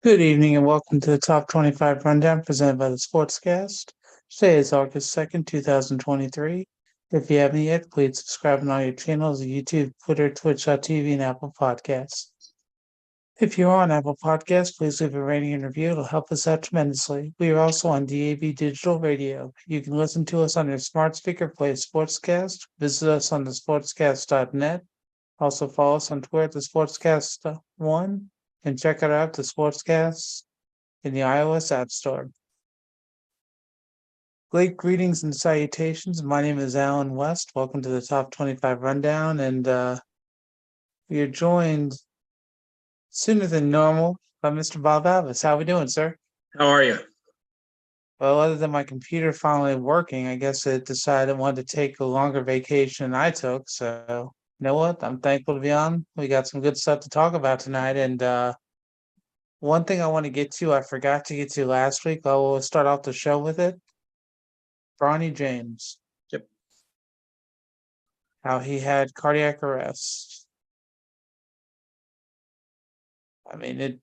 Good evening and welcome to the Top 25 Rundown presented by the Sportscast. Today is August 2nd, 2023. If you haven't yet, please subscribe on all your channels: YouTube, Twitter, Twitch.tv, and Apple Podcasts. If you're on Apple Podcasts, please leave a rating and review. It'll help us out tremendously. We are also on DAB Digital Radio. You can listen to us on your smart speaker, play Sportscast. Visit us on the sportscast.net. Also follow us on Twitter at the Sportscast1 and check it out, the Sportscast in the iOS App Store. Great greetings and salutations. My name is Alan West. Welcome to the Top 25 Rundown, and we are joined sooner than normal by Mr. Bob Alvis. How are we doing, sir? How are you? Well, other than my computer finally working, I guess it decided it wanted to take a longer vacation than I took. So, you know what? I'm thankful to be on. We got some good stuff to talk about tonight, and one thing I want to get to, I forgot to get to last week. I will start off the show with it. Bronny James. Yep. How he had cardiac arrest. I mean,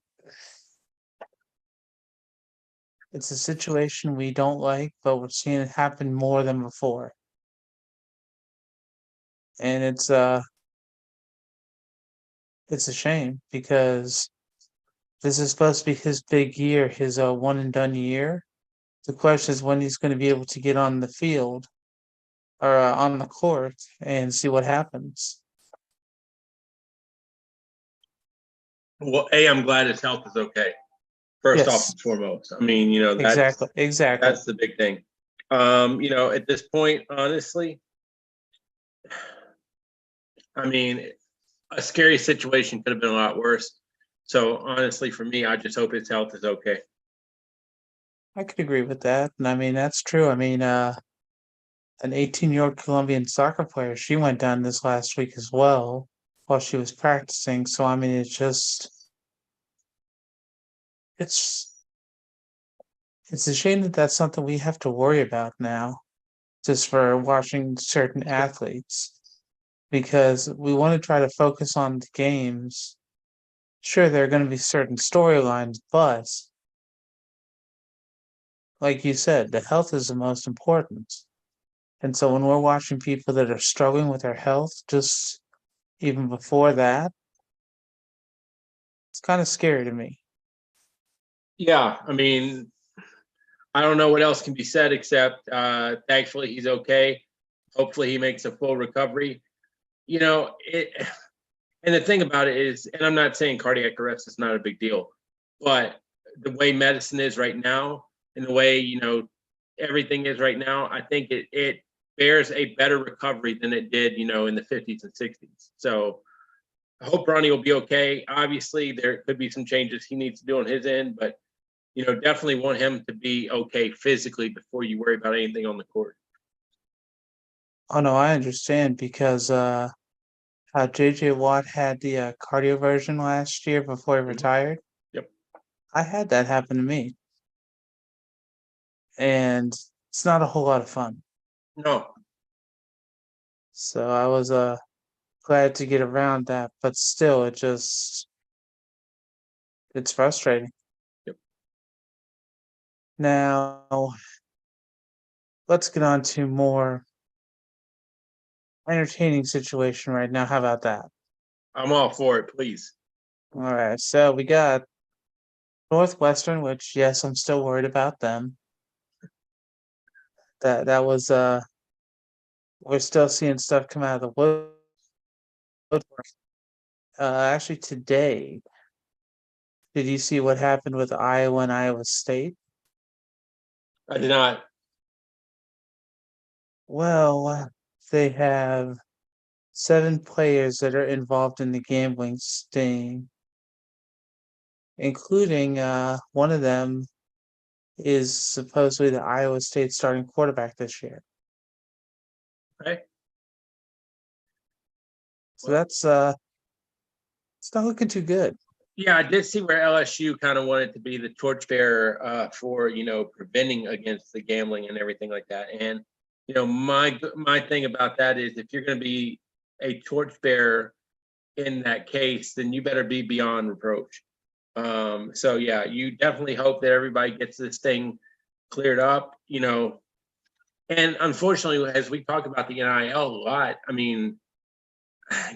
it's a situation we don't like, but we're seeing it happen more than before. And it's a shame because this is supposed to be his big year, his one and done year. The question is when he's going to be able to get on the field or on the court and see what happens. Well, I'm glad his health is okay. First off and foremost. I mean, that's exactly. That's the big thing. At this point, honestly, I mean, a scary situation could have been a lot worse. So honestly, for me, I just hope his health is okay. I could agree with that. And I mean, that's true. I mean, an 18-year-old Colombian soccer player, she went down this last week as well while she was practicing. So, I mean, it's a shame that that's something we have to worry about now, just for watching certain athletes, because we want to try to focus on the games. Sure, there are going to be certain storylines, but like you said, the health is the most important. And so when we're watching people that are struggling with their health, just even before that, it's kind of scary to me. Yeah, I mean, I don't know what else can be said except thankfully he's okay. Hopefully he makes a full recovery. And the thing about it is, and I'm not saying cardiac arrest is not a big deal, but the way medicine is right now and the way, everything is right now, I think it bears a better recovery than it did, in the 50s and 60s. So I hope Ronnie will be okay. Obviously, there could be some changes he needs to do on his end, but, definitely want him to be okay physically before you worry about anything on the court. Oh, no, I understand because how JJ Watt had the cardio version last year before he retired. Yep. I had that happen to me. And it's not a whole lot of fun. No. So I was glad to get around that, but still it's frustrating. Yep. Now let's get on to more entertaining situation right now. How about that? I'm all for it, please. All right. So we got Northwestern, which yes, I'm still worried about them. That was we're still seeing stuff come out of the woodwork. Actually today, did you see what happened with Iowa and Iowa State? I did not. Well, they have 7 players that are involved in the gambling sting, including one of them is supposedly the Iowa State starting quarterback this year. Okay. So that's it's not looking too good. Yeah, I did see where LSU kind of wanted to be the torchbearer for preventing against the gambling and everything like that. And my thing about that is if you're going to be a torchbearer in that case, then you better be beyond reproach. So yeah, you definitely hope that everybody gets this thing cleared up, and unfortunately, as we talk about the NIL a lot, I mean,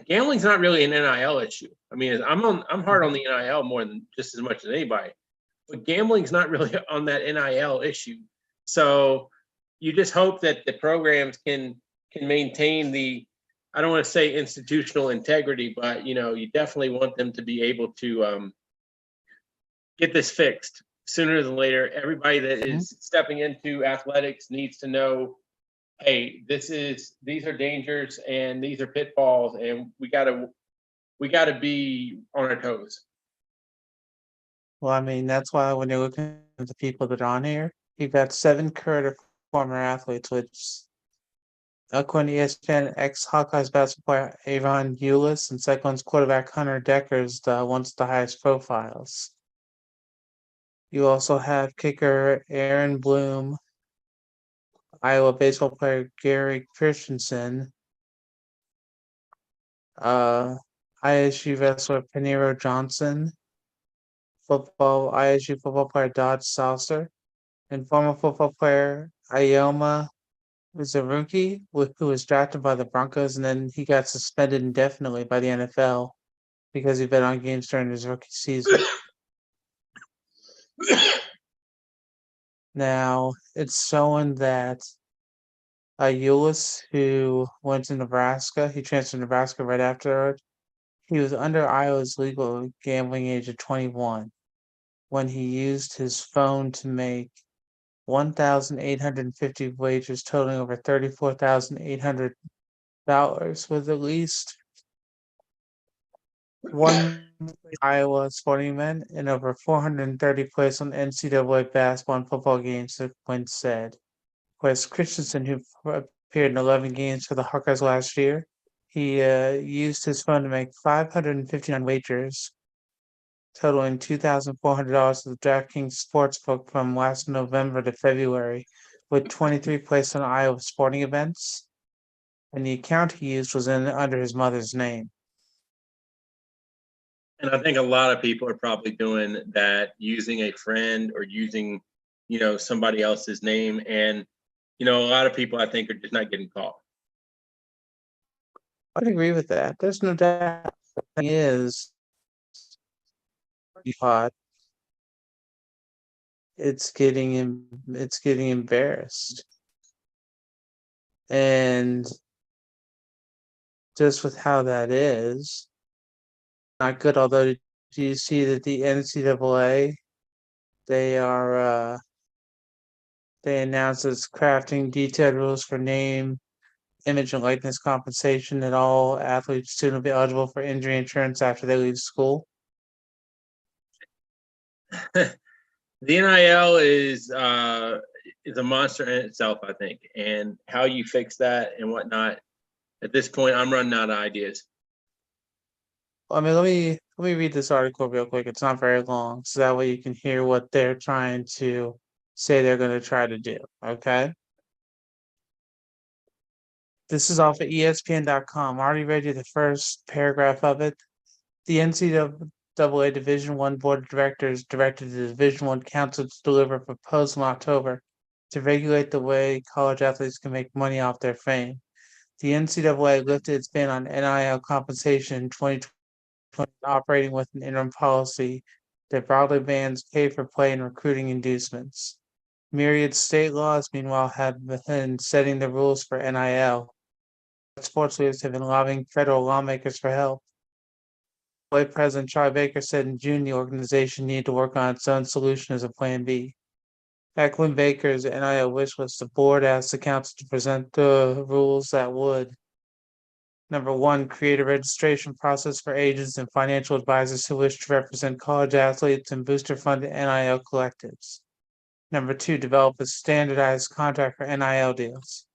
gambling's not really an NIL issue. I mean, I'm hard on the NIL more than just as much as anybody, but gambling's not really on that NIL issue. So you just hope that the programs can maintain the, I don't want to say institutional integrity, but you definitely want them to be able to get this fixed sooner than later. Everybody that is stepping into athletics needs to know, hey, these are dangers and these are pitfalls, and we gotta be on our toes. Well, I mean, that's why when you're looking at the people that are on here, you've got 7 current or former athletes, which according to ESPN, ex-Hawkeyes basketball player Avon Eulis and Cyclones quarterback Hunter Decker is once the highest profiles. You also have kicker Aaron Bloom, Iowa baseball player Gary Christensen, ISU wrestler Panero Johnson, ISU football player Dodge Saucer, and former football player Ioma was a rookie who was drafted by the Broncos, and then he got suspended indefinitely by the NFL because he bet on games during his rookie season. Now, it's showing that Eulis, who went to Nebraska, he transferred to Nebraska right after it. He was under Iowa's legal gambling age of 21 when he used his phone to make 1,850 wagers totaling over $34,800 with at least one Iowa sporting event and over 430 plays on NCAA basketball and football games, the Quinn said. Whereas Christensen, who appeared in 11 games for the Hawkeyes last year, he used his phone to make 559 wagers, totaling $2,400 at the DraftKings Sportsbook from last November to February, with 23 placed on Iowa sporting events, and the account he used was under his mother's name. And I think a lot of people are probably doing that, using a friend or using, somebody else's name. And, a lot of people I think are just not getting caught. I'd agree with that. There's no doubt. The thing is, it's getting embarrassed, and just with how that is, not good. Although, do you see that the NCAA they announced it's crafting detailed rules for name, image, and likeness compensation that all athletes soon will be eligible for injury insurance after they leave school? The NIL is a monster in itself, I think, and how you fix that and whatnot. At this point, I'm running out of ideas. I mean, let me read this article real quick. It's not very long, so that way you can hear what they're trying to say they're going to try to do. Okay. This is off of ESPN.com. I already read you the first paragraph of it. The NCAA Division I Board of Directors directed the Division I Council to deliver a proposal in October to regulate the way college athletes can make money off their fame. The NCAA lifted its ban on NIL compensation in 2020, operating with an interim policy that broadly bans pay-for-play and recruiting inducements. Myriad state laws, meanwhile, have been setting the rules for NIL. Sports leaders have been lobbying federal lawmakers for help. President Charlie Baker said in June the organization needed to work on its own solution as a plan B. Echoing Baker's NIL wish list, the board asked the council to present the rules that would: number one, create a registration process for agents and financial advisors who wish to represent college athletes and booster-funded NIL collectives. Number two, develop a standardized contract for NIL deals.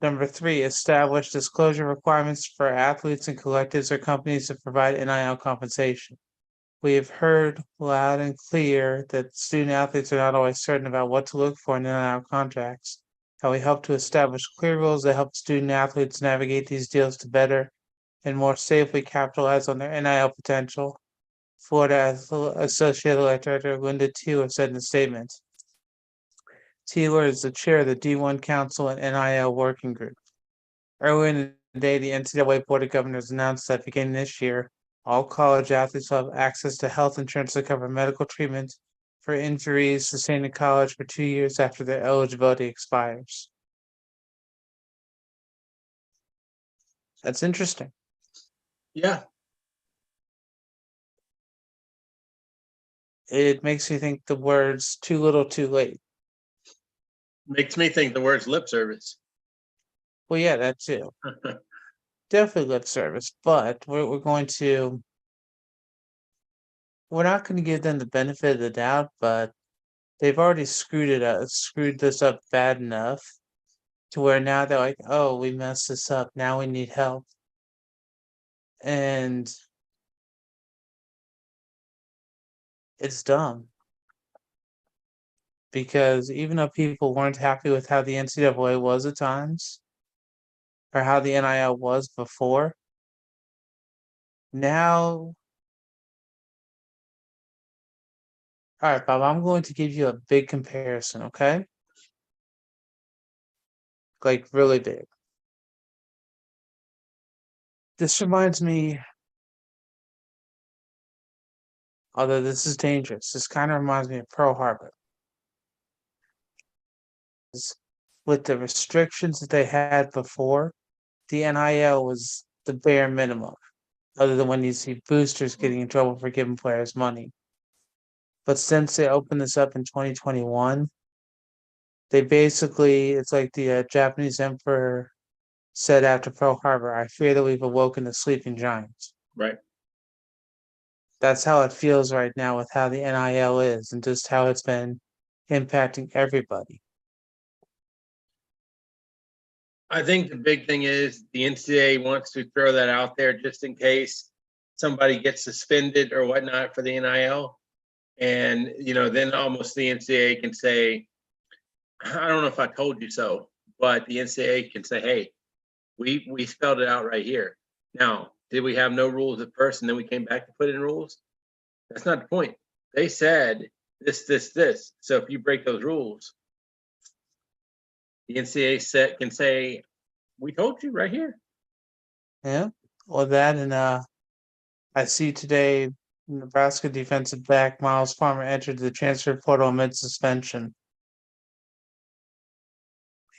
Number three, establish disclosure requirements for athletes and collectives or companies that provide NIL compensation. We have heard loud and clear that student athletes are not always certain about what to look for in NIL contracts. How we help to establish clear rules that help student athletes navigate these deals to better and more safely capitalize on their NIL potential. Florida Associate Director Linda Taylor said in a statement. Taylor is the chair of the D1 Council and NIL Working Group. Earlier in the day, the NCAA Board of Governors announced that beginning this year, all college athletes will have access to health insurance to cover medical treatment for injuries sustained in college for 2 years after their eligibility expires. That's interesting. Yeah. It makes me think the words too little, too late. Makes me think the word's lip service. Well, yeah, that too. Definitely lip service, but we're not going to give them the benefit of the doubt, but they've already screwed this up bad enough to where now they're like, oh, we messed this up. Now we need help. And it's dumb. Because even though people weren't happy with how the NCAA was at times, or how the NIL was before, now, all right, Bob, I'm going to give you a big comparison, okay? Like really big. This reminds me, although this is dangerous, this kind of reminds me of Pearl Harbor. With the restrictions that they had before, the NIL was the bare minimum, other than when you see boosters getting in trouble for giving players money. But since they opened this up in 2021, they basically, it's like the Japanese emperor said after Pearl Harbor, I fear that we've awoken the sleeping giants. Right. That's how it feels right now with how the NIL is and just how it's been impacting everybody. I think the big thing is the NCAA wants to throw that out there just in case somebody gets suspended or whatnot for the NIL. And, then almost the NCAA can say, I don't know if I told you so, but the NCAA can say, hey, we spelled it out right here. Now, did we have no rules at first and then we came back to put in rules? That's not the point. They said this, this, this. So if you break those rules, the NCAA can say, we told you right here. Yeah. Well, that and I see today Nebraska defensive back Miles Farmer entered the transfer portal amid suspension.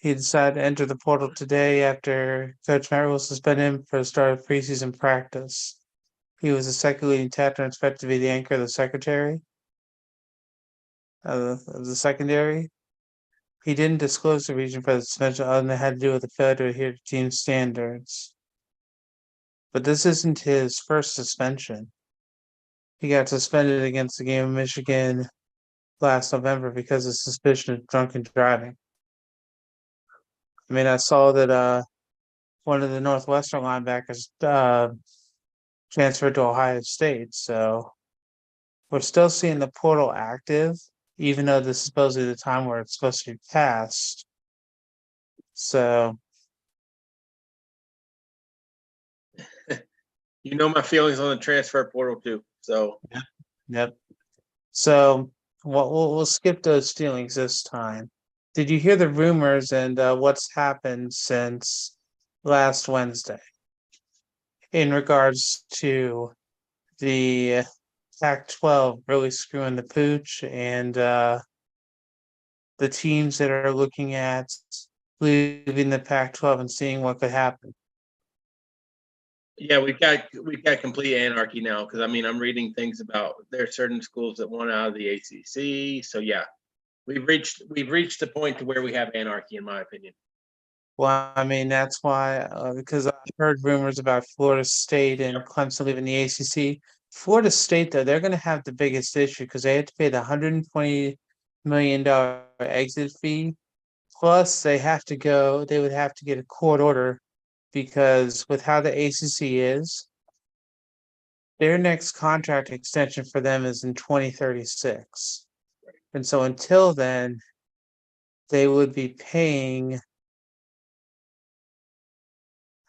He decided to enter the portal today after Coach Merrill suspended him for the start of preseason practice. He was the second leading tackler and expected to be the anchor of the secretary of the secondary. He didn't disclose the reason for the suspension other than it had to do with the failure to adhere to team standards. But this isn't his first suspension. He got suspended against the game of Michigan last November because of suspicion of drunken driving. I mean, I saw that one of the Northwestern linebackers transferred to Ohio State, so we're still seeing the portal active, even though this is supposedly the time where it's supposed to be passed. So you know my feelings on the transfer portal too. So yep. So we'll skip those feelings this time. Did you hear the rumors and what's happened since last Wednesday in regards to the Pac-12 really screwing the pooch and the teams that are looking at leaving the Pac-12 and seeing what could happen? yeah, we've got complete anarchy now because I'm reading things about there are certain schools that want out of the ACC. So yeah, we've reached the point to where we have anarchy, in my opinion. Well, I mean, that's why, because I've heard rumors about Florida State and Clemson leaving the ACC. Florida State, though, they're going to have the biggest issue because they have to pay the $120 million exit fee. Plus, they would have to get a court order because with how the ACC is, their next contract extension for them is in 2036. And so until then, they would be paying.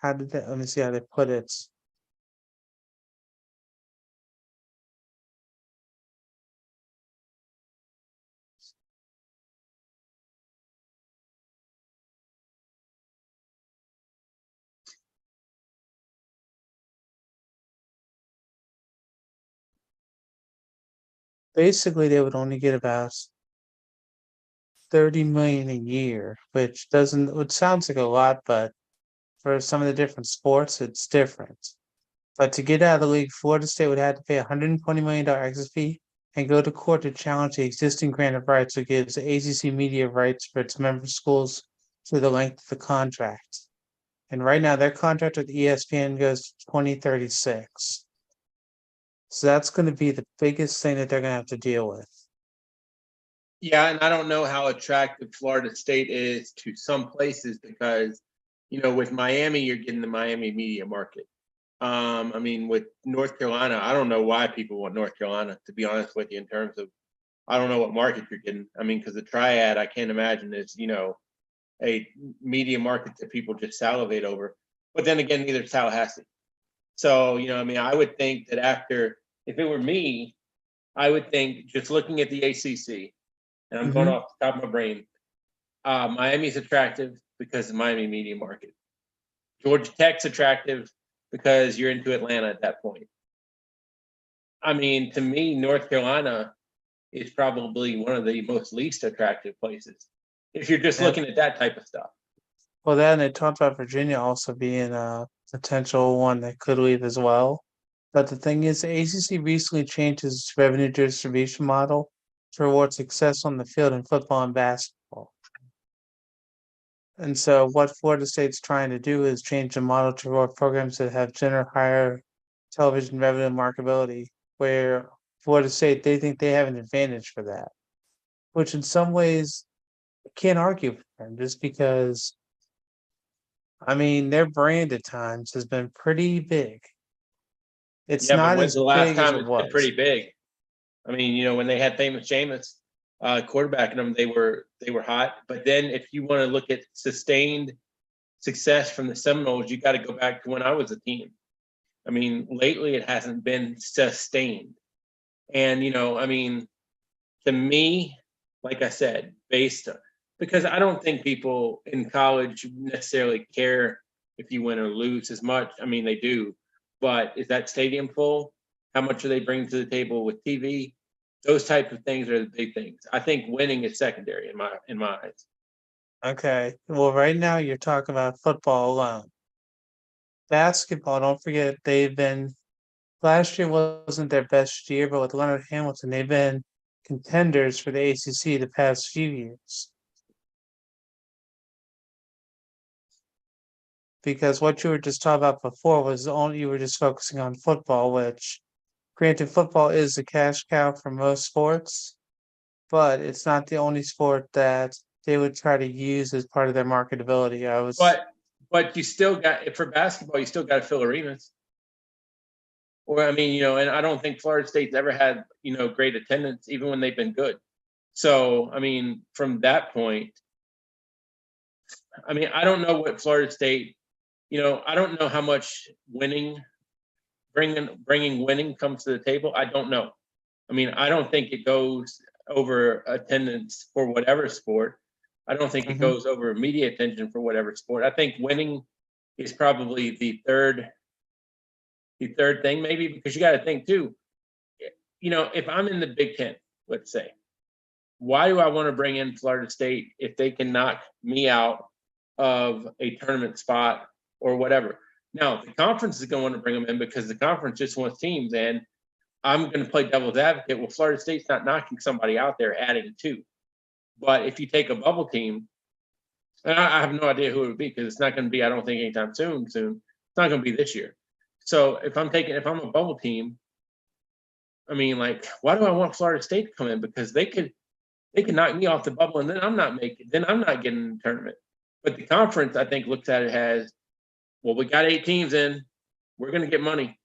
Let me see how they put it. basically they would only get about 30 million a year, which sounds like a lot, but for some of the different sports, it's different. But to get out of the league, Florida State would have to pay $120 million exit fee and go to court to challenge the existing grant of rights that gives the ACC media rights for its member schools through the length of the contract. And right now, their contract with ESPN goes to 2036. So that's going to be the biggest thing that they're going to have to deal with. Yeah, and I don't know how attractive Florida State is to some places because, with Miami, you're getting the Miami media market. I mean, with North Carolina, I don't know why people want North Carolina, to be honest with you, in terms of, I don't know what market you're getting. I mean, because the Triad, I can't imagine is, a media market that people just salivate over. But then again, neither is Tallahassee. So, I would think that if it were me, I would think just looking at the ACC, and I'm going off the top of my brain, Miami's attractive because of Miami media market. Georgia Tech's attractive because you're into Atlanta at that point. I mean, to me, North Carolina is probably one of the most least attractive places if you're just looking at that type of stuff. Well, then they talked about Virginia also being a potential one that could leave as well. But the thing is, the ACC recently changed its revenue distribution model to reward success on the field in football and basketball. And so what Florida State's trying to do is change the model to reward programs that have general higher television revenue marketability, where Florida State, they think they have an advantage for that, which in some ways I can't argue with them just because, I mean, their brand at times has been pretty big. It's Yeah, but not when's as the last big as time it it's been was. pretty big? I mean, when they had famous Jameis quarterbacking them, they were hot. But then if you want to look at sustained success from the Seminoles, you got to go back to when I was a team. I mean, lately it hasn't been sustained. And, I mean, to me, like I said, because I don't think people in college necessarily care if you win or lose as much. I mean, they do. But is that stadium full? How much are they bringing to the table with TV? Those types of things are the big things. I think winning is secondary in my eyes. Okay. Well, right now you're talking about football alone. Basketball, don't forget last year wasn't their best year, but with Leonard Hamilton, they've been contenders for the ACC the past few years. Because what you were just talking about before was you were just focusing on football, which granted football is the cash cow for most sports, but it's not the only sport that they would try to use as part of their marketability. But you still got, for basketball, you still got to fill arenas. Or I mean, and I don't think Florida State's ever had, great attendance, even when they've been good. So I mean, from that point, I mean, I don't know what Florida State, I don't know how much bringing winning comes to the table. I don't know. I mean, I don't think it goes over attendance for whatever sport. I don't think it goes over media attention for whatever sport. I think winning is probably the third thing, maybe, because you got to think too. If I'm in the Big Ten, let's say, why do I want to bring in Florida State if they can knock me out of a tournament spot or whatever? Now, the conference is going to want to bring them in because the conference just wants teams, and I'm going to play devil's advocate. Well, Florida State's not knocking somebody out there, adding two. But if you take a bubble team, and I have no idea who it would be because it's not going to be, I don't think, anytime soon. It's not going to be this year. So if I'm a bubble team, I mean, like, why do I want Florida State to come in? Because they could knock me off the bubble, and then I'm not getting in the tournament. But the conference, I think, looks at it as, well, we got 8 teams in, we're going to get money.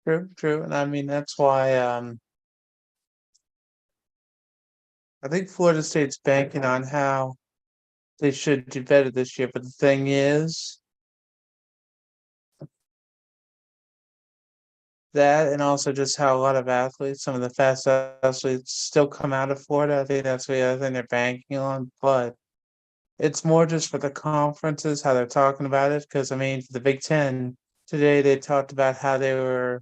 True. And I mean, that's why I think Florida State's banking on how they should do better this year. But the thing is, that and also just how a lot of athletes, some of the fast athletes, still come out of Florida. I think that's the other thing they're banking on. But it's more just for the conferences, how they're talking about it. Because, I mean, for the Big Ten, today they talked about how they were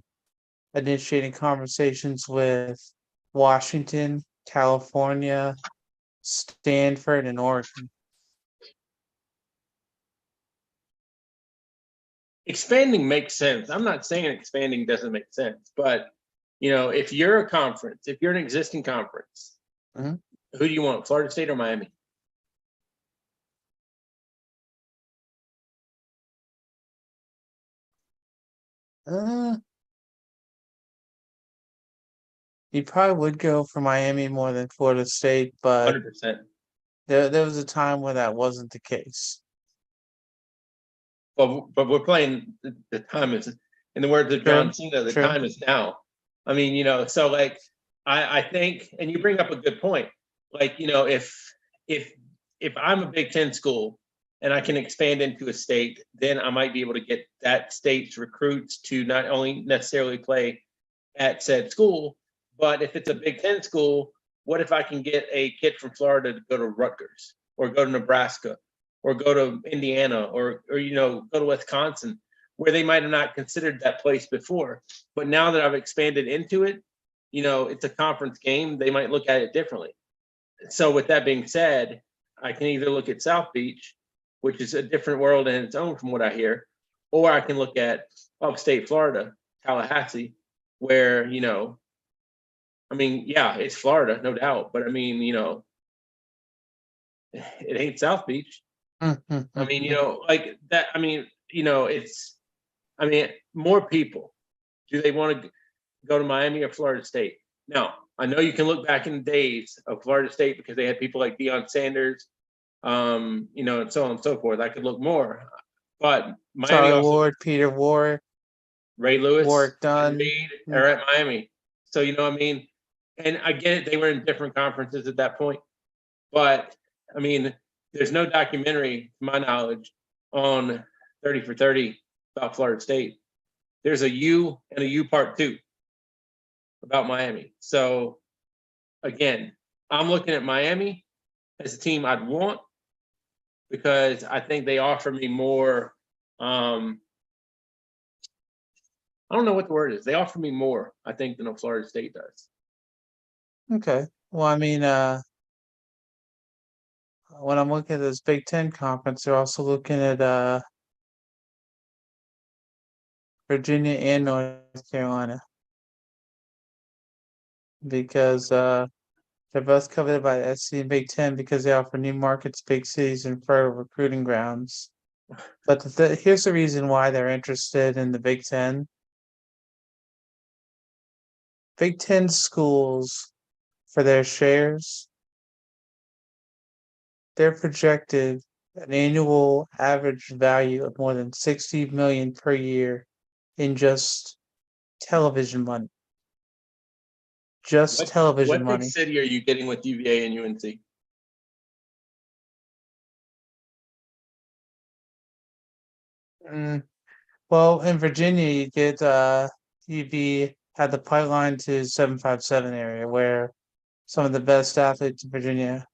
initiating conversations with Washington, California, Stanford, and Oregon. Expanding makes sense. I'm not saying expanding doesn't make sense, but if you're a conference, if you're an existing conference, Mhm. who do you want, Florida State or Miami? Uh, you probably would go for Miami more than Florida State, but 100%. there was a time where that wasn't the case. But we're playing. The time is, in the words of John Cena, the True. time is now. I mean, so like, I think, and you bring up a good point. Like, if I'm a Big Ten school and I can expand into a state, then I might be able to get that state's recruits to not only necessarily play at said school, but if it's a Big Ten school, what if I can get a kid from Florida to go to Rutgers or go to Nebraska or go to Indiana or go to Wisconsin, where they might have not considered that place before. But now that I've expanded into it, it's a conference game, they might look at it differently. So with that being said, I can either look at South Beach, which is a different world in its own from what I hear, or I can look at upstate Florida, Tallahassee, where, I mean, yeah, it's Florida, no doubt, but I mean, it ain't South Beach. I mean, like that. I mean, more people. Do they want to go to Miami or Florida State? Now, I know you can look back in the days of Florida State because they had people like Deion Sanders, and so on and so forth. I could look more, but Miami Charlie also, Ward, Peter Ward, Ray Lewis, Warwick Dunn. Reed are at Miami. So what I mean, and I get it, they were in different conferences at that point, but I mean, there's no documentary, to my knowledge, on 30 for 30 about Florida State. There's a U and a U part 2 about Miami. So again, I'm looking at Miami as a team I'd want because I think they offer me more. I don't know what the word is. They offer me more, I think, than a Florida State does. Okay. Well, I mean, when I'm looking at this Big Ten conference, they're also looking at Virginia and North Carolina because they're both coveted by the SC and Big Ten because they offer new markets, big cities, and fertile recruiting grounds. But here's the reason why they're interested in the Big Ten. Big Ten schools, for their shares, they're projected an annual average value of more than $60 million per year in just television money. Just television What big money. city are you getting with UVA and UNC? Well, in Virginia, you get UV had the pipeline to 757 area where some of the best athletes in Virginia.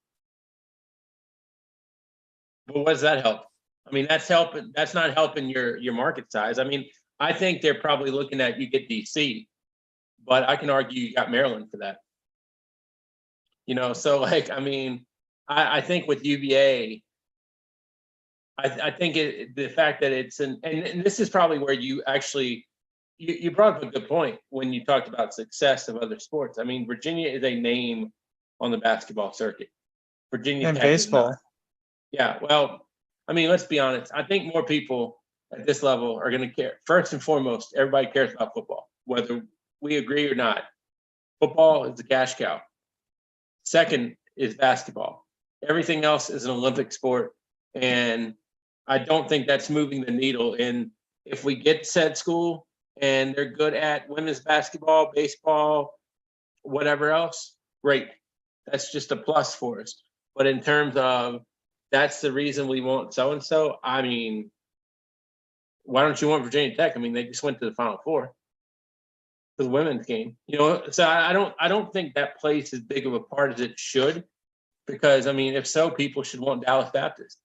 But what does that help? I mean, that's helping. That's not helping your market size. I mean, I think they're probably looking at you get DC, but I can argue you got Maryland for that. So like, I mean, I think with UVA, I think the fact that it's and this is probably where you actually you brought up a good point when you talked about success of other sports. I mean, Virginia is a name on the basketball circuit. Virginia And Tech is not. baseball. Yeah, well, I mean, let's be honest. I think more people at this level are going to care. First and foremost, everybody cares about football, whether we agree or not. Football is the cash cow. Second is basketball. Everything else is an Olympic sport, and I don't think that's moving the needle. And if we get said school and they're good at women's basketball, baseball, whatever else, great. That's just a plus for us. But in terms of that's the reason we want so and so, I mean, why don't you want Virginia Tech? I mean, they just went to the Final Four for the women's game. So I don't think that plays as big of a part as it should, because I mean, if so, people should want Dallas Baptist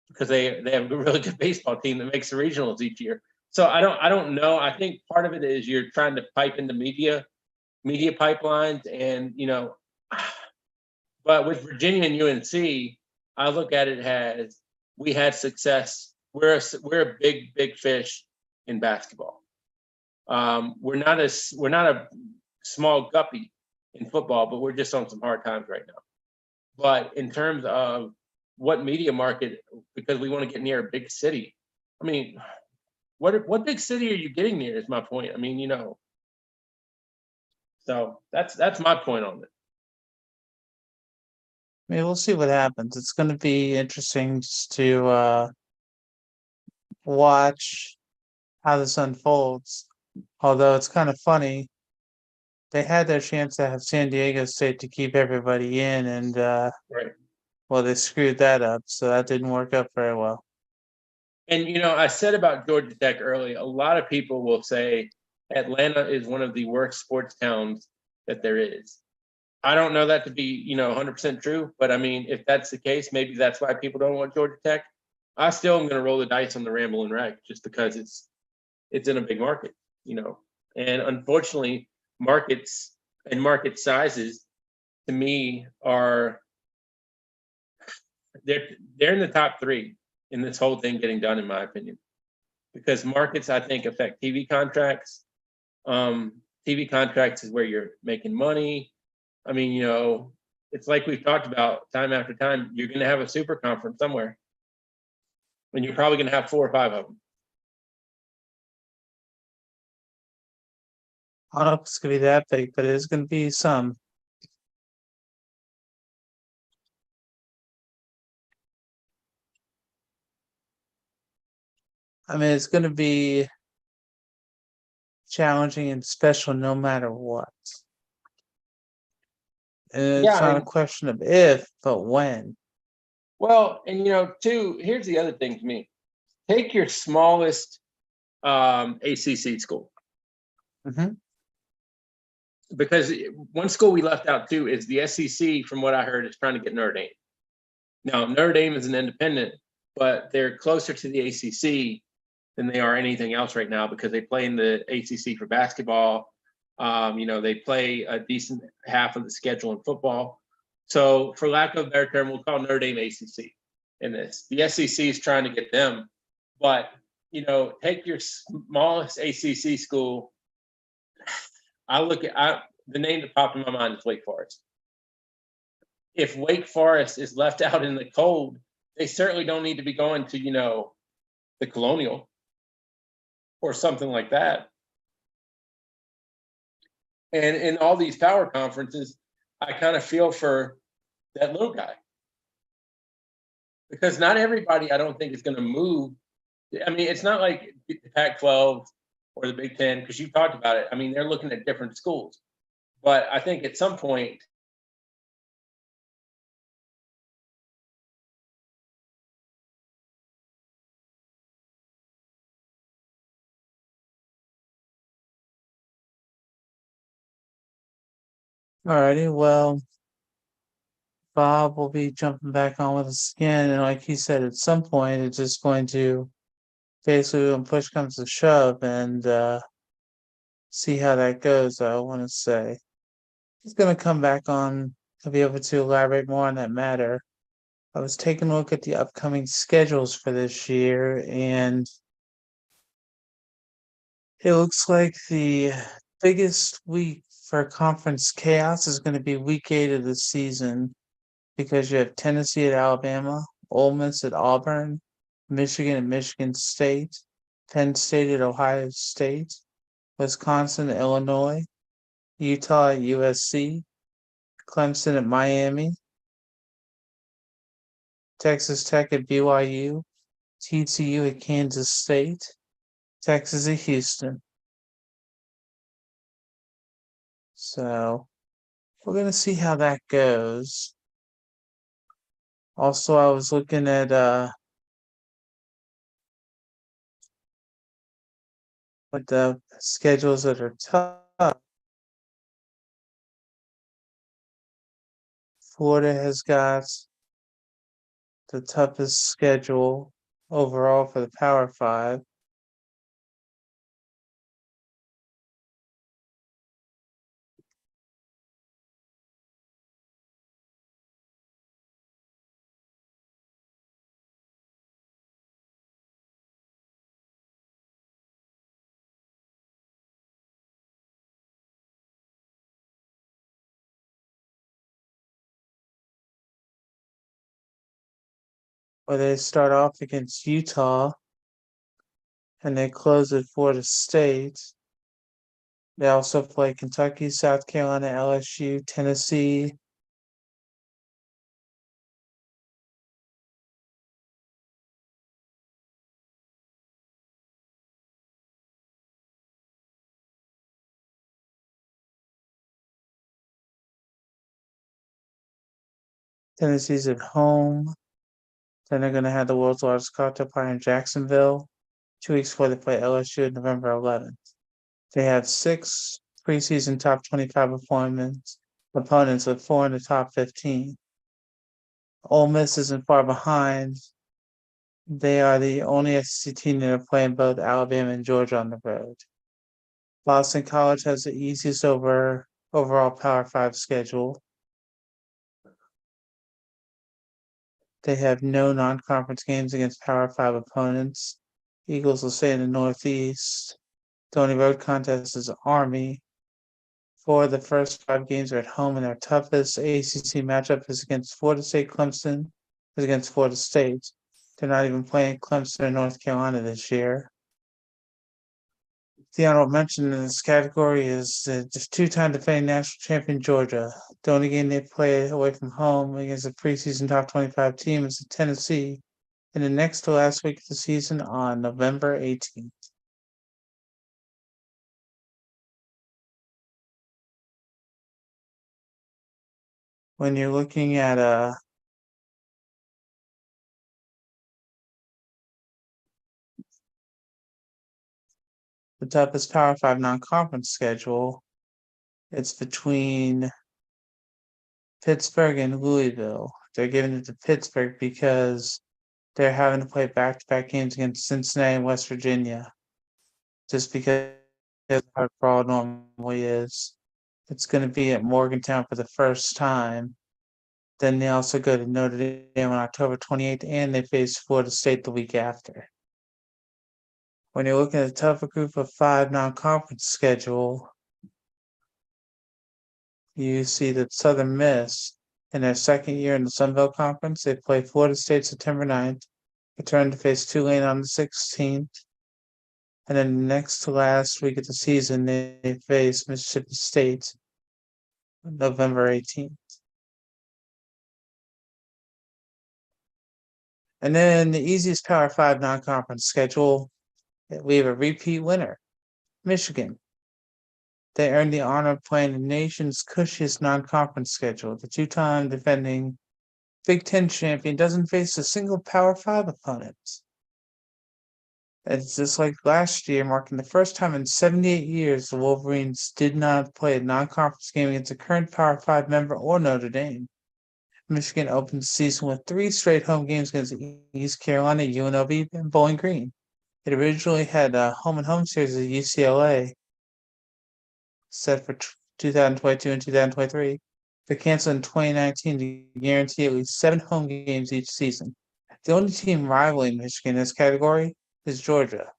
because they have a really good baseball team that makes the regionals each year. So I don't know. I think part of it is you're trying to pipe in the media pipelines, and but with Virginia and UNC, I look at it as we had success. We're a big fish in basketball. We're not a small guppy in football, but we're just on some hard times right now. But in terms of what media market, because we want to get near a big city, I mean, what big city are you getting near? Is my point. I mean, so that's my point on it. I mean, we'll see what happens. It's going to be interesting just to watch how this unfolds. Although it's kind of funny, they had their chance to have San Diego State to keep everybody in, and Right. well, they screwed that up, so that didn't work out very well. And I said about Georgia Tech earlier, a lot of people will say Atlanta is one of the worst sports towns that there is. I don't know that to be, 100% true, but I mean, if that's the case, maybe that's why people don't want Georgia Tech. I still am going to roll the dice on the Ramblin' Wreck just because it's in a big market, and unfortunately, markets and market sizes to me are they're in the top three in this whole thing getting done, in my opinion, because markets I think affect TV contracts. TV contracts is where you're making money. I mean, it's like we've talked about time after time. You're going to have a super conference somewhere, and you're probably going to have 4 or 5 of them. I don't know if it's going to be that big, but it is going to be some. I mean, it's going to be challenging and special no matter what. And it's Yeah, not a question of if, but when. well, and too. Here's the other thing to me: take your smallest ACC school, Hmm. because one school we left out too is the SEC. From what I heard, is trying to get Notre Dame. Now, Notre Dame is an independent, but they're closer to the ACC than they are anything else right now because they play in the ACC for basketball. They play a decent half of the schedule in football. So, for lack of a better term, we'll call Notre Dame ACC in this. The SEC is trying to get them, but take your smallest ACC school. The name that popped in my mind is Wake Forest. If Wake Forest is left out in the cold, they certainly don't need to be going to the Colonial or something like that. And in all these power conferences, I kind of feel for that little guy, because not everybody, I don't think, is going to move. I mean, it's not like the Pac-12 or the Big Ten, because you talked about it. I mean, they're looking at different schools, but I think at some point, Alrighty, well, Bob will be jumping back on with us again, and like he said, at some point, it's just going to basically, when push comes to shove, and see how that goes. I want to say he's going to come back on to be able to elaborate more on that matter. I was taking a look at the upcoming schedules for this year, and it looks like the biggest week for conference chaos is going to be week 8 of the season, because you have Tennessee at Alabama, Ole Miss at Auburn, Michigan at Michigan State, Penn State at Ohio State, Wisconsin at Illinois, Utah at USC, Clemson at Miami, Texas Tech at BYU, TCU at Kansas State, Texas at Houston. So we're going to see how that goes. Also, I was looking at what the schedules that are tough. Florida has got the toughest schedule overall for the Power Five. where they start off against Utah and they close at Florida State. They also play Kentucky, South Carolina, LSU, Tennessee. Tennessee's at home. Then they're going to have the world's largest cocktail party in Jacksonville. 2 weeks before they play LSU on November 11th. They have 6 preseason top 25 opponents with 4 in the top 15. Ole Miss isn't far behind. They are the only SEC team that are playing both Alabama and Georgia on the road. Boston College has the easiest overall Power 5 schedule. They have no non-conference games against Power 5 opponents. Eagles will stay in the Northeast. The only road contest is Army. 4 of the first 5 games are at home, and their toughest ACC matchup is against Florida State. Clemson is against Florida State. They're not even playing Clemson or North Carolina this year. The honorable mention in this category is just 2-time defending national champion Georgia. The only game they play away from home against a preseason top 25 team is Tennessee in the next to last week of the season on November 18th. When you're looking at the toughest Power 5 non-conference schedule, it's between Pittsburgh and Louisville. They're giving it to Pittsburgh because they're having to play back-to-back games against Cincinnati and West Virginia. Just because how brawl normally is. It's going to be at Morgantown for the first time. Then they also go to Notre Dame on October 28th, and they face Florida State the week after. When you're looking at a tougher group of 5 non-conference schedule, you see that Southern Miss, in their second year in the Sun Belt Conference, they play Florida State September 9th, return to face Tulane on the 16th, and then next to last week of the season, they face Mississippi State November 18th. And then the easiest Power 5 non-conference schedule, we have a repeat winner, Michigan. They earned the honor of playing the nation's cushiest non-conference schedule. The 2-time defending Big Ten champion doesn't face a single Power 5 opponent. It's just like last year, marking the first time in 78 years the Wolverines did not play a non-conference game against a current Power 5 member or Notre Dame. Michigan opened the season with 3 straight home games against East Carolina, UNLV, and Bowling Green. It originally had a home-and-home series at UCLA set for 2022 and 2023, but canceled in 2019 to guarantee at least 7 home games each season. The only team rivaling Michigan in this category is Georgia,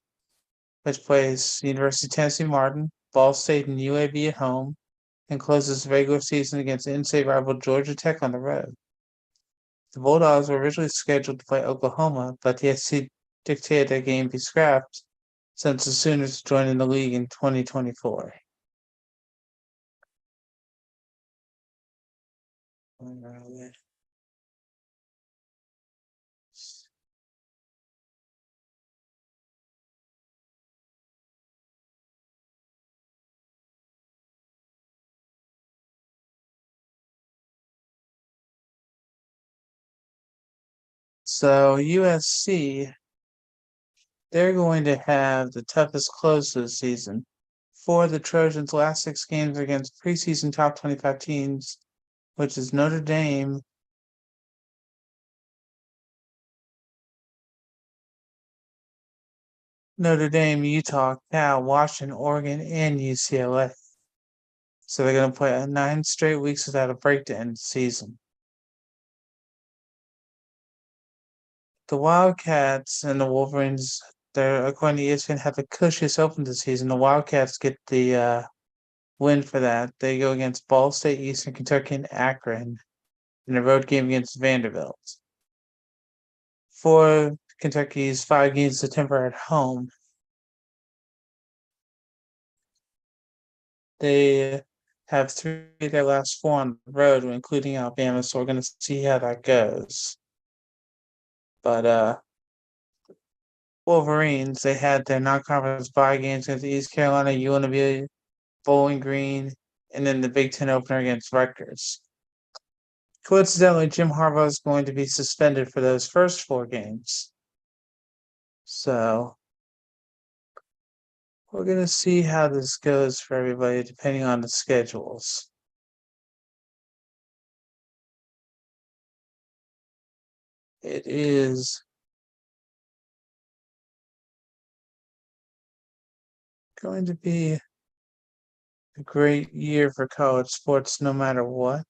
which plays University of Tennessee Martin, Ball State, and UAB at home, and closes the regular season against in-state rival Georgia Tech on the road. The Bulldogs were originally scheduled to play Oklahoma, but the SEC dictated that game be scrapped since the Sooners joined in the league in 2024. So USC, they're going to have the toughest close to the season. For the Trojans' last 6 games against preseason top 25 teams, which is Notre Dame, Utah, Cal, Washington, Oregon, and UCLA. So they're going to play 9 straight weeks without a break to end the season. The Wildcats and the Wolverines, they're according to ESPN, have the cushiest open this season. The Wildcats get the win for that. They go against Ball State, Eastern Kentucky, and Akron in a road game against Vanderbilt. For Kentucky's 5 games of September at home, they have 3 of their last 4 on the road, including Alabama, so we're going to see how that goes. But Wolverines, they had their non-conference bye games against East Carolina, UNLV, Bowling Green, and then the Big Ten opener against Rutgers. Coincidentally, Jim Harbaugh is going to be suspended for those first 4 games. So we're going to see how this goes for everybody, depending on the schedules. It is going to be a great year for college sports no matter what.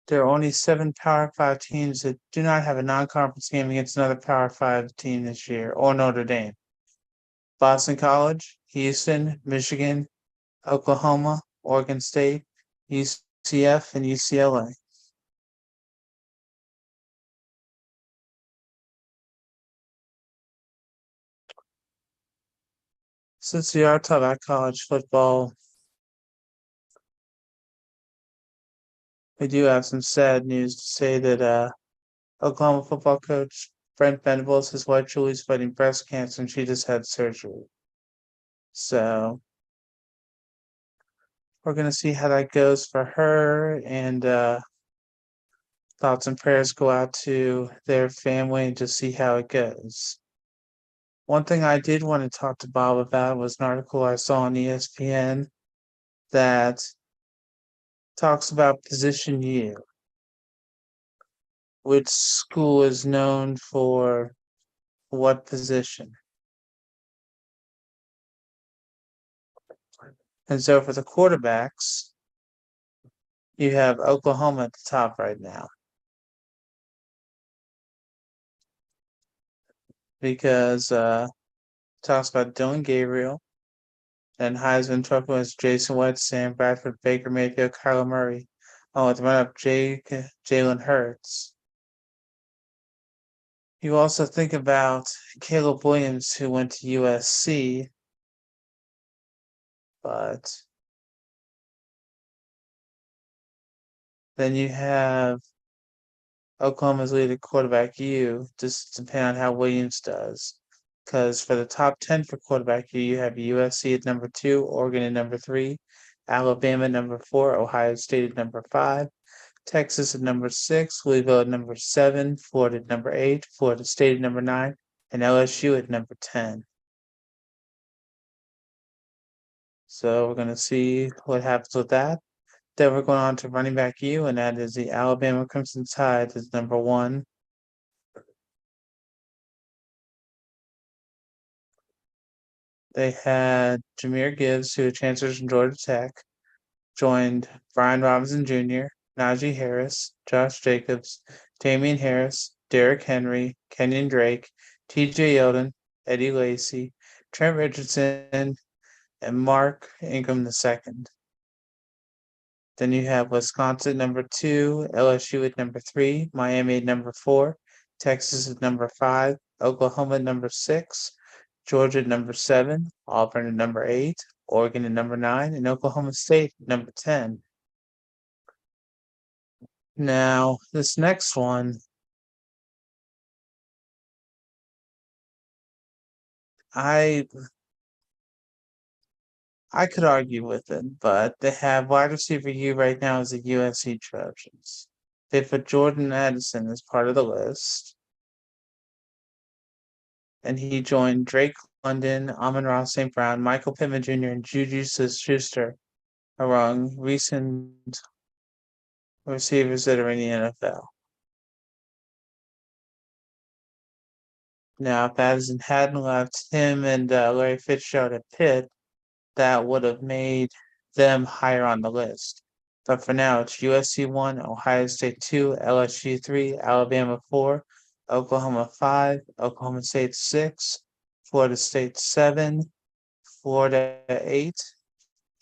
There are only 7 Power 5 teams that do not have a non-conference game against another Power 5 team this year, or Notre Dame. Boston College, Houston, Michigan, Oklahoma, Oregon State, UCF, and UCLA. Since we are talking about college football, we do have some sad news to say that Oklahoma football coach Brent Venables, his wife Julie's fighting breast cancer, and she just had surgery. So we're gonna see how that goes for her, and thoughts and prayers go out to their family and just see how it goes. One thing I did want to talk to Bob about was an article I saw on ESPN that talks about Position U, which school is known for what position. And so for the quarterbacks, you have Oklahoma at the top right now, because talks about Dylan Gabriel, then Heisman Trophy winners Jason White, Sam Bradford, Baker Mayfield, Kyler Murray, with the run-up Jalen Hurts. You also think about Caleb Williams, who went to USC, but then you have Oklahoma's leading quarterback U, just depending on how Williams does. Because for the top 10 for quarterback U, you have USC at number 2, Oregon at number 3, Alabama at number 4, Ohio State at number 5, Texas at number 6, Louisville at number 7, Florida at number 8, Florida State at number 9, and LSU at number 10. So we're going to see what happens with that. Then we're going on to running back U, and that is the Alabama Crimson Tide is number 1. They had Jahmyr Gibbs, who transfers from Georgia Tech, joined Brian Robinson Jr., Najee Harris, Josh Jacobs, Damian Harris, Derrick Henry, Kenyon Drake, TJ Yeldon, Eddie Lacy, Trent Richardson, and Mark Ingram II. Then you have Wisconsin number 2, LSU at number 3, Miami at number 4, Texas at number 5, Oklahoma at number 6, Georgia at number 7, Auburn at number 8, Oregon at number 9, and Oklahoma State at number 10. Now, this next one, I could argue with it, but they have wide receiver U right now as the USC Trojans. They put Jordan Addison as part of the list, and he joined Drake London, Amon-Ra St. Brown, Michael Pittman Jr., and Juju Smith-Schuster among recent receivers that are in the NFL. Now, if Addison hadn't left, him and Larry Fitzgerald at Pitt, that would have made them higher on the list. But for now, it's USC 1, Ohio State 2, LSU 3, Alabama 4, Oklahoma 5, Oklahoma State 6, Florida State 7, Florida 8,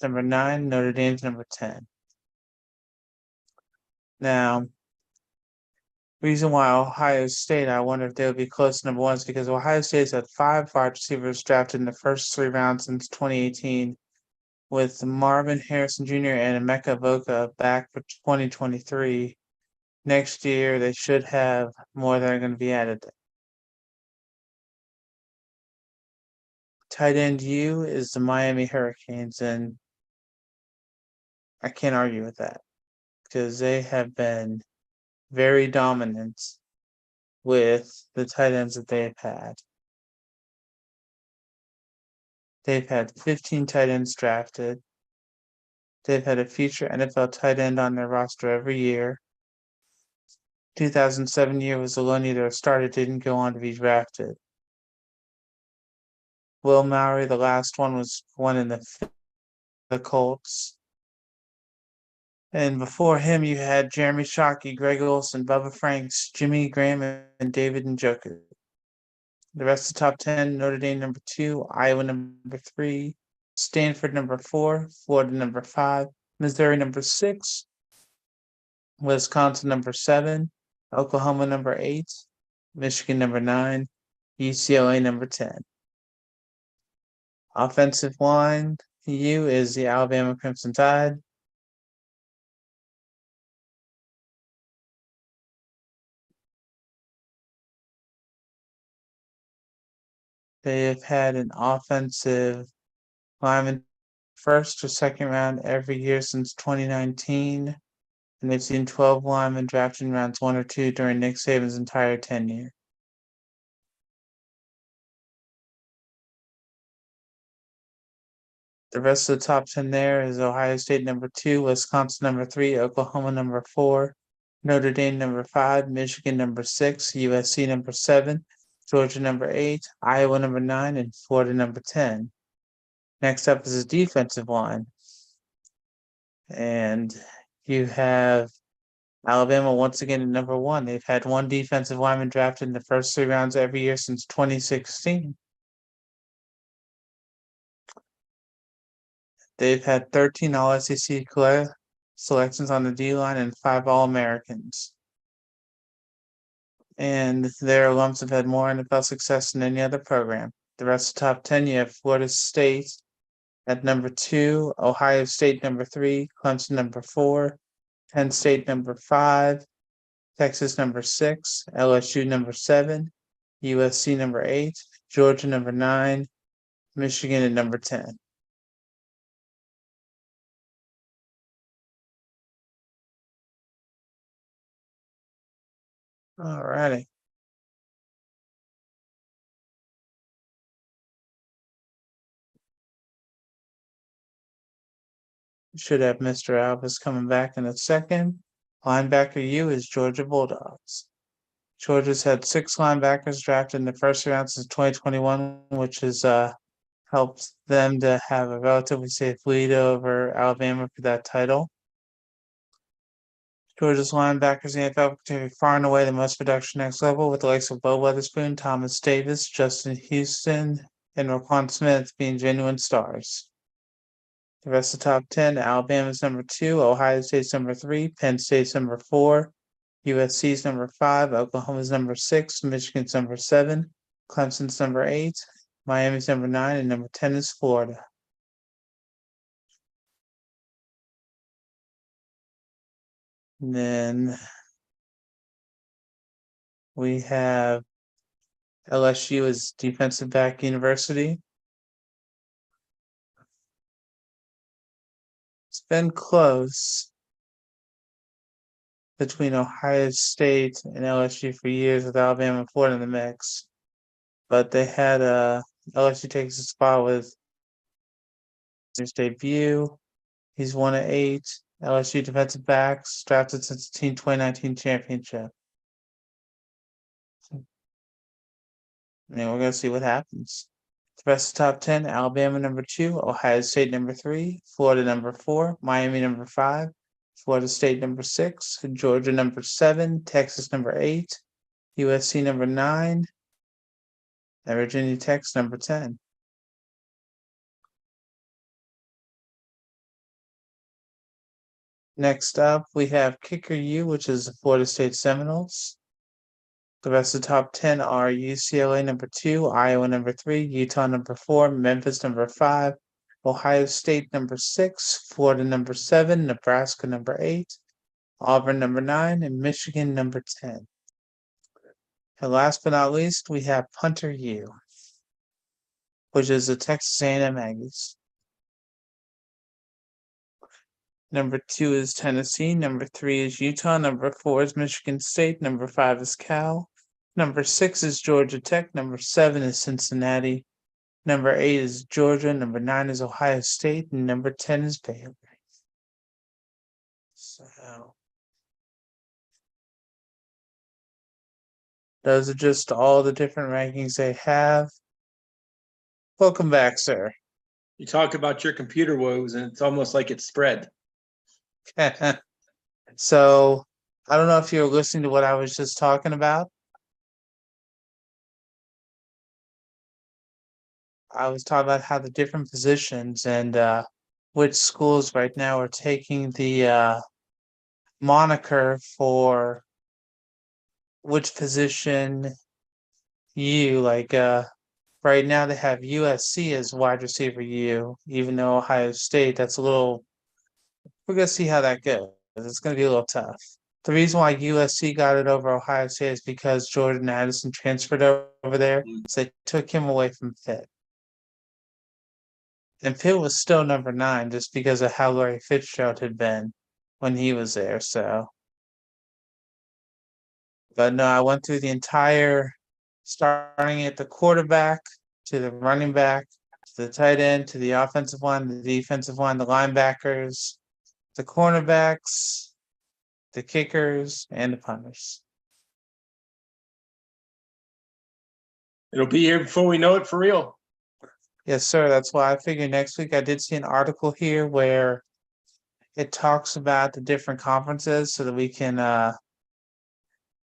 number 9, Notre Dame's number 10. Now, reason why Ohio State, I wonder if they'll be close to number 1 is because Ohio State's had 5 wide receivers drafted in the first 3 rounds since 2018, with Marvin Harrison Jr. and Emeka Voka back for 2023. Next year, they should have more that are going to be added. Tight end U is the Miami Hurricanes, and I can't argue with that because they have been very dominant with the tight ends that they've had. They've had 15 tight ends drafted. They've had a future NFL tight end on their roster every year. 2007 year was the one either started, didn't go on to be drafted. Will Maury, the last one, was one in the Colts. And before him, you had Jeremy Shockey, Greg Olson, Bubba Franks, Jimmy Graham, and David Njoku. The rest of the top 10, Notre Dame number 2, Iowa number 3, Stanford number 4, Florida number 5, Missouri number 6, Wisconsin number 7, Oklahoma number 8, Michigan number 9, UCLA number 10. Offensive line, U is the Alabama Crimson Tide. They have had an offensive lineman first or second round every year since 2019, and they've seen 12 linemen drafted in rounds 1 or 2 during Nick Saban's entire tenure. The rest of the top 10 there is Ohio State number 2, Wisconsin number 3, Oklahoma number 4, Notre Dame number 5, Michigan number 6, USC number 7, Georgia number 8, Iowa number 9, and Florida number 10. Next up is the defensive line. And you have Alabama once again at number 1. They've had 1 defensive lineman drafted in the first 3 rounds every year since 2016. They've had 13 All-SEC selections on the D-line and 5 All-Americans. And their alums have had more NFL success than any other program. The rest of the top 10, you have Florida State at number 2, Ohio State number 3, Clemson number 4, Penn State number 5, Texas number 6, LSU number 7, USC number 8, Georgia number 9, Michigan at number 10. All righty. Should have Mr. Alvis coming back in a second. Linebacker U is Georgia Bulldogs. Georgia's had 6 linebackers drafted in the first round since 2021, which has helped them to have a relatively safe lead over Alabama for that title. Georgia's linebackers in the NFL continue far and away the most production next level, with the likes of Bo Witherspoon, Thomas Davis, Justin Houston, and Roquan Smith being genuine stars. The rest of the top 10, Alabama's number 2, Ohio State's number 3, Penn State's number 4, USC's number 5, Oklahoma's number 6, Michigan's number 7, Clemson's number 8, Miami's number 9, and number 10 is Florida. And then we have LSU as defensive back university. It's been close between Ohio State and LSU for years with Alabama and Florida in the mix. But they had LSU takes a spot with his debut. He's 1 of 8 LSU defensive backs drafted since the team 2019 championship. We're going to see what happens. The rest of the top 10, Alabama number 2, Ohio State number 3, Florida number 4, Miami number 5, Florida State number 6, Georgia number 7, Texas number 8, USC number 9, and Virginia Tech's number 10. Next up, we have Kicker U, which is the Florida State Seminoles. The rest of the top 10 are UCLA number 2, Iowa number 3, Utah number 4, Memphis number 5, Ohio State number 6, Florida number 7, Nebraska number 8, Auburn number 9, and Michigan number 10. And last but not least, we have Punter U, which is the Texas A&M Aggies. Number 2 is Tennessee. Number 3 is Utah. Number 4 is Michigan State. Number 5 is Cal. Number 6 is Georgia Tech. Number 7 is Cincinnati. Number 8 is Georgia. Number 9 is Ohio State. And number 10 is Baylor. So those are just all the different rankings they have. Welcome back, sir. You talk about your computer woes, and it's almost like it's spread. So I don't know if you're listening to what I was just talking about. I was talking about how the different positions and which schools right now are taking the moniker for which position you like. Right now they have USC as wide receiver U, even though Ohio State, that's a little. We're gonna see how that goes. It's gonna be a little tough. The reason why USC got it over Ohio State is because Jordan Addison transferred over there, so they took him away from Pitt. And Pitt was still number 9 just because of how Larry Fitzgerald had been when he was there. So, but no, I went through the entire, starting at the quarterback to the running back to the tight end to the offensive line, the defensive line, the linebackers, the cornerbacks, the kickers, and the punters. It'll be here before we know it for real. Yes, sir. That's why I figured next week. I did see an article here where it talks about the different conferences so that we can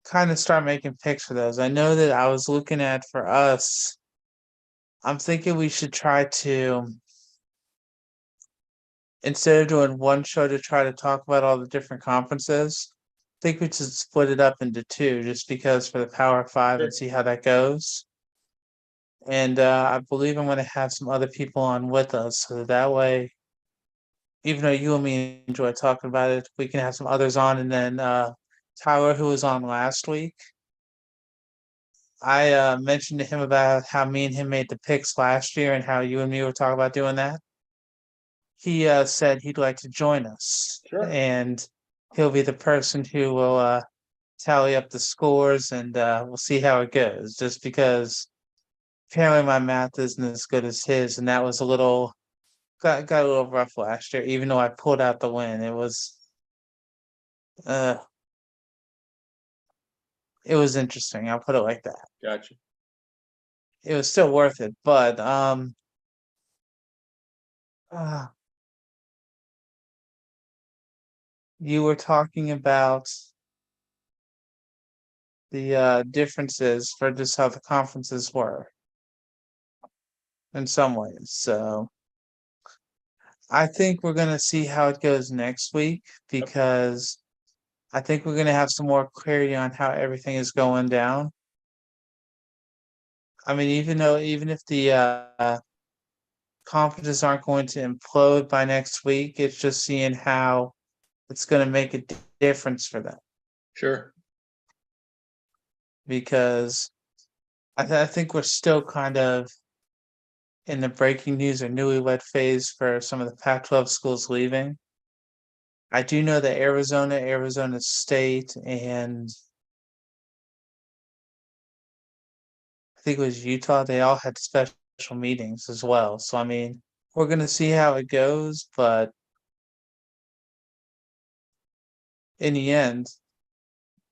kind of start making picks for those. I know that I was looking at for us, I'm thinking we should try to, instead of doing one show to try to talk about all the different conferences, I think we should split it up into 2 just because for the Power 5 and see how that goes. And I believe I'm going to have some other people on with us so that way, even though you and me enjoy talking about it, we can have some others on. And then Tyler, who was on last week, I mentioned to him about how me and him made the picks last year and how you and me were talking about doing that. He said he'd like to join us. Sure. And he'll be the person who will tally up the scores and we'll see how it goes. Just because apparently my math isn't as good as his, and that was a little got a little rough last year, even though I pulled out the win. It was interesting. I'll put it like that. Gotcha. It was still worth it, but you were talking about the differences for just how the conferences were in some ways. So I think we're gonna see how it goes next week because I think we're gonna have some more clarity on how everything is going down. I mean, even if the conferences aren't going to implode by next week, it's just seeing how it's going to make a difference for them. Sure. Because I think we're still kind of in the breaking news or newlywed phase for some of the Pac-12 schools leaving. I do know that Arizona State, and I think it was Utah, they all had special meetings as well. So, I mean, we're going to see how it goes, but in the end,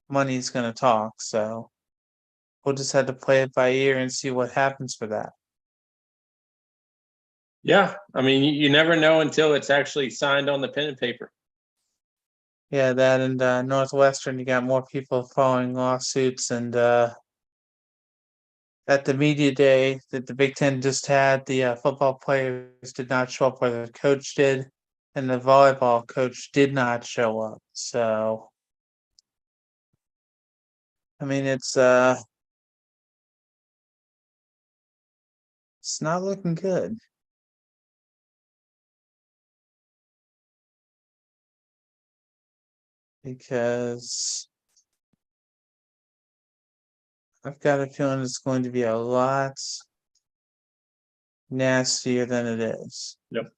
money's going to talk. So we'll just have to play it by ear and see what happens for that. Yeah. I mean, you never know until it's actually signed on the pen and paper. Yeah, that and Northwestern, you got more people filing lawsuits, and at the media day that the Big Ten just had, the football players did not show up where the coach did. and the volleyball coach did not show up. So, I mean, it's not looking good. Because I've got a feeling it's going to be a lot nastier than it is. Yep.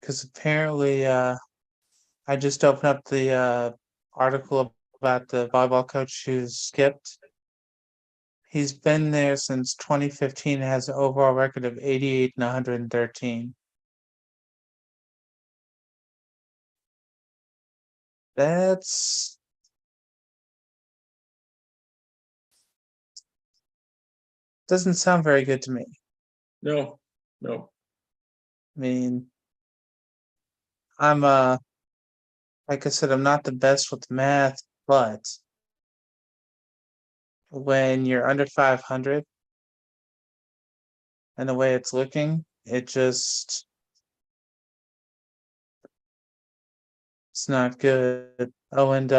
Because apparently, I just opened up the article about the volleyball coach who skipped. He's been there since 2015 and has an overall record of 88 and 113. That's doesn't sound very good to me. No. I mean, I'm like I said, I'm not the best with math, but when you're under 500 and the way it's looking, it's not good. Oh, and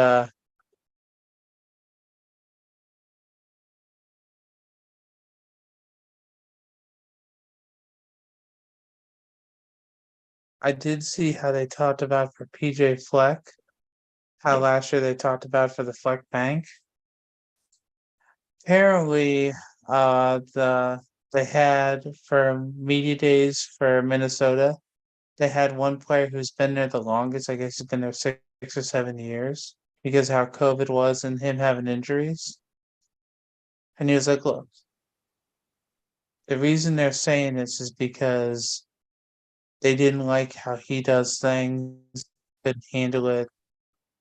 I did see how they talked about for PJ Fleck, how Yep. last year they talked about for the Fleck Bank. Apparently, they had for media days for Minnesota, they had one player who's been there the longest. I guess he's been there 6 or 7 years because how COVID was and him having injuries. And he was like, "Look, the reason they're saying this is because they didn't like how he does things, couldn't handle it,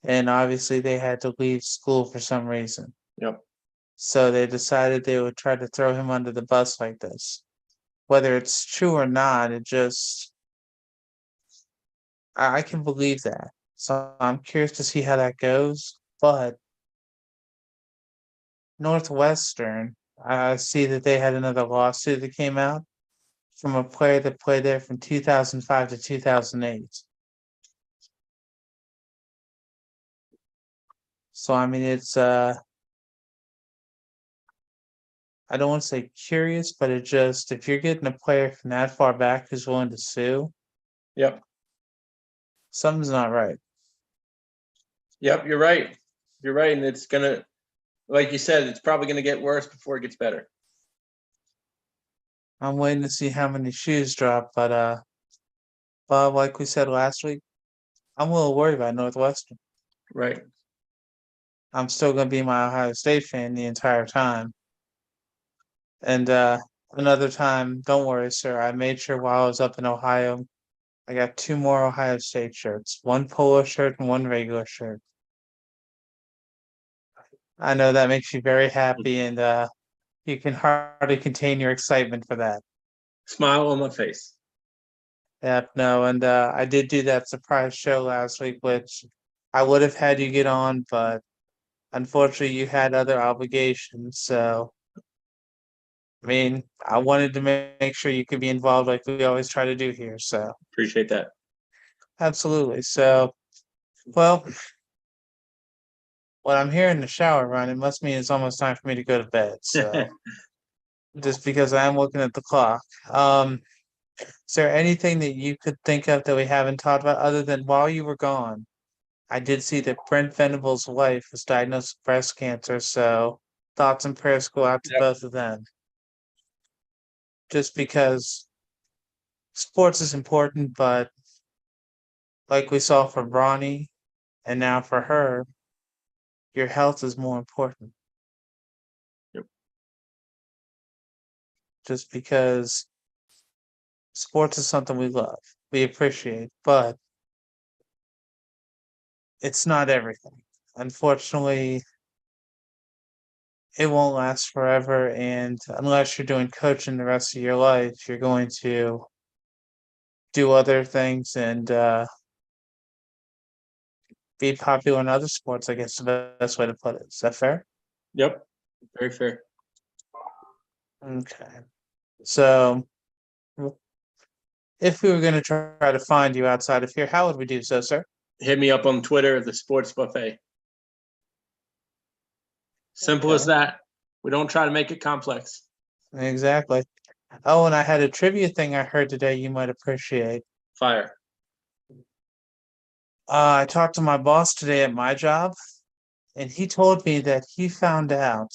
and obviously they had to leave school for some reason. Yep. So they decided they would try to throw him under the bus like this. Whether it's true or not, I can believe that. So I'm curious to see how that goes. But Northwestern, I see that they had another lawsuit that came out from a player that played there from 2005 to 2008. So I mean, I don't want to say curious, but it just if you're getting a player from that far back who's willing to sue, Yep. something's not right. Yep. You're right. And it's gonna, like you said, it's probably gonna get worse before it gets better. I'm waiting to see how many shoes drop, but like we said last week, I'm a little worried about Northwestern. Right. I'm still gonna be my Ohio State fan the entire time. And another time, don't worry, sir. I made sure while I was up in Ohio, I got 2 more Ohio State shirts, one polo shirt and one regular shirt. I know that makes you very happy, and you can hardly contain your excitement for that. Smile on my face. Yep, no, and I did do that surprise show last week, which I would have had you get on, but unfortunately you had other obligations. So, I mean, I wanted to make sure you could be involved like we always try to do here. So, Appreciate that. absolutely. So, well, what I'm hearing the shower run, it must mean it's almost time for me to go to bed. So, just because I am looking at the clock. Is there anything that you could think of that we haven't talked about other than while you were gone? I did see that Brent Venables' wife was diagnosed with breast cancer, so thoughts and prayers go out to Yep. both of them. Just because sports is important, but like we saw for Bronny and now for her, your health is more important. Yep. Just because sports is something we love, we appreciate, but it's not everything. Unfortunately, it won't last forever, and unless you're doing coaching the rest of your life, you're going to do other things and be popular in other sports, I guess the best way to put it. Is that fair? Yep. Very fair. Okay. So, if we were going to try to find you outside of here, how would we do so, sir? Hit me up on Twitter, the Sports Buffet. Simple as Okay. that. We don't try to make it complex. Exactly. Oh, and I had a trivia thing I heard today you might appreciate. Fire. I talked to my boss today at my job, and he told me that he found out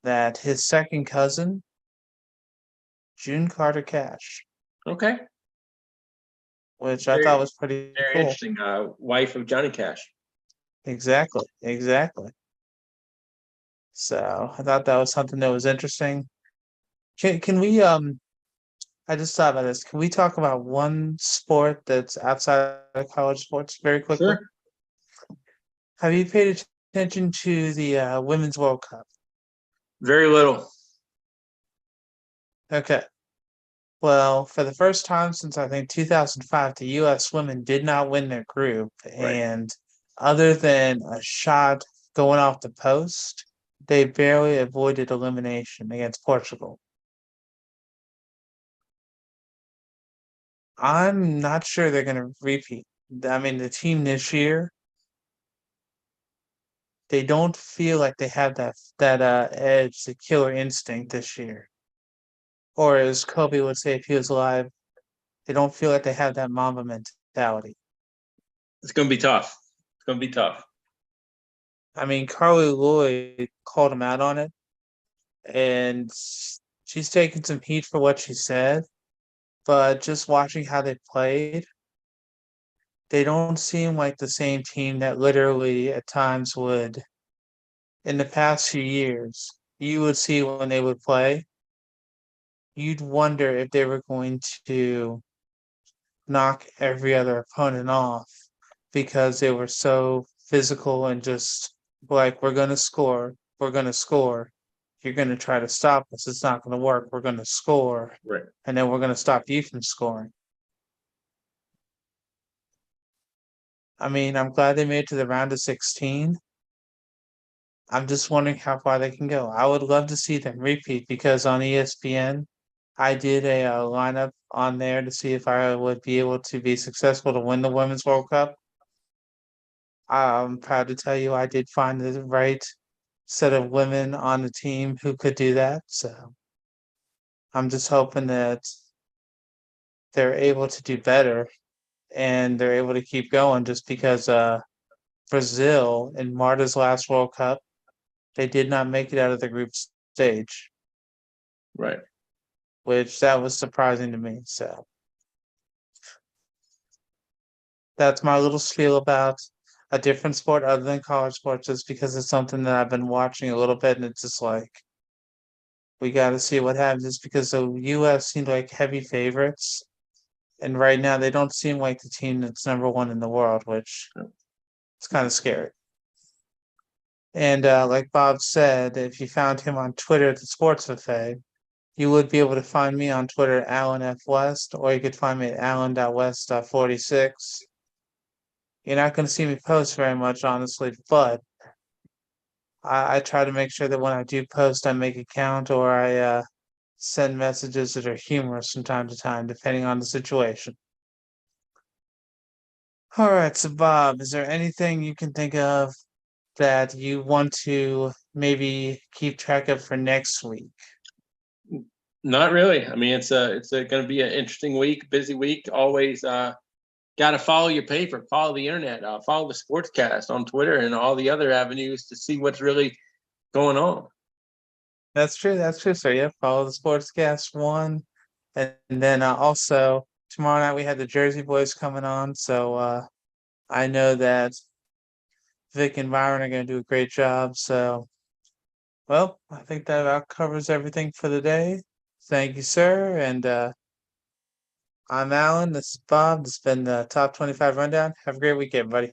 that his second cousin, June Carter Cash, Okay. which I thought Very, was pretty very cool. interesting. Wife of Johnny Cash. Exactly. Exactly. So I thought that was something that was interesting. Can we I just thought about this. Can we talk about one sport that's outside of college sports very quickly? Sure. Have you paid attention to the Women's World Cup? Very little. Okay. Well, for the first time since I think 2005, the U.S. women did not win their group. Right. And other than a shot going off the post, they barely avoided elimination against Portugal. I'm not sure they're going to repeat. I mean, the team this year, they don't feel like they have that edge, the killer instinct this year. Or as Kobe would say if he was alive, they don't feel like they have that Mamba mentality. It's going to be tough. It's going to be tough. I mean, Carly Lloyd called him out on it, and she's taking some heat for what she said. But just watching how they played, they don't seem like the same team that literally at times would, in the past few years, you would see when they would play, you'd wonder if they were going to knock every other opponent off because they were so physical and just like, we're going to score. You're going to try to stop us. It's not going to work. We're going to score. Right. And then we're going to stop you from scoring. I mean, I'm glad they made it to the round of 16. I'm just wondering how far they can go. I would love to see them repeat because on ESPN, I did a lineup on there to see if I would be able to be successful to win the Women's World Cup. I'm proud to tell you I did find the right set of women on the team who could do that. So I'm just hoping that they're able to do better and they're able to keep going just because Brazil in Marta's last World Cup, they did not make it out of the group stage, Right. which that was surprising to me. So that's my little spiel about a different sport other than college sports, just because it's something that I've been watching a little bit, and it's just like we got to see what happens. Just because the U.S. seemed like heavy favorites, and right now they don't seem like the team that's number one in the world, which it's kind of scary. And like Bob said, if you found him on Twitter at the Sports Buffet, you would be able to find me on Twitter at Alan F. West, or you could find me at alan.west.46. You're not going to see me post very much, honestly, but I try to make sure that when I do post, I make it count or I send messages that are humorous from time to time, depending on the situation. All right, so Bob, is there anything you can think of that you want to maybe keep track of for next week? Not really. I mean, it's going to be an interesting week, busy week. Always got to follow your paper, follow the internet, follow the Sportscast on Twitter and all the other avenues to see what's really going on. That's true. That's true, sir. Yeah, follow the Sportscast one, and then also tomorrow night we had the Jersey Boys coming on, so I know that Vic and Byron are going to do a great job. So, well, I think that about covers everything for the day. Thank you, sir. And I'm Alan. This is Bob. This has been the Top 25 Rundown. Have a great weekend, buddy.